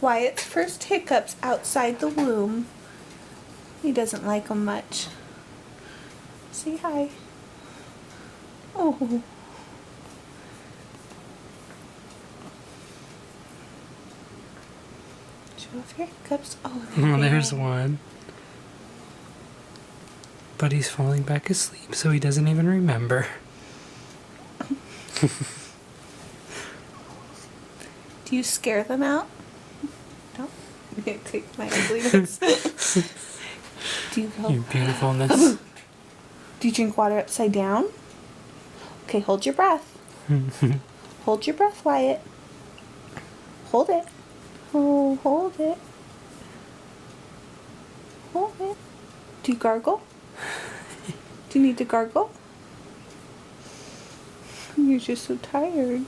Wyatt's first hiccups outside the womb. He doesn't like them much. Say hi. Oh. Show off your hiccups. Oh, There's one. But he's falling back asleep, so he doesn't even remember. Do you scare them out? No? I'm going to take my ugliness. Do you go? Your beautifulness. Do you drink water upside down? Okay, hold your breath. Hold your breath, Wyatt. Hold it. Oh, hold it. Hold it. Do you gargle? Do you need to gargle? You're just so tired.